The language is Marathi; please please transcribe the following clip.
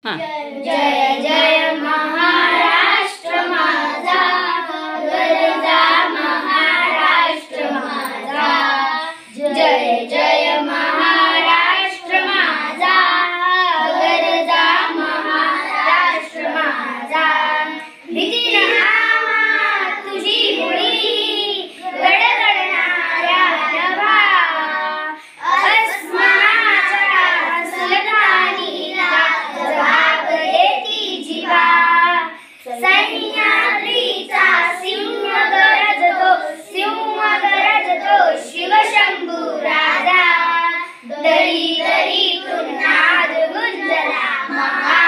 हां. जय जय महाराष्ट्र माझा, गरजा महाराष्ट्र माझा. जय जय महाराष्ट्र माझा, गरजा महाराष्ट्र माझा. भीती आम्हा तुझी मुळी, गडगडणाऱ्या नभा. अस्माच्या सुलतानीला जबाब देती जिवा. सह्याद्रीचा सिंह गरजतो शिवशंभू राजा. दरी दरीतून नाद गुंजला महा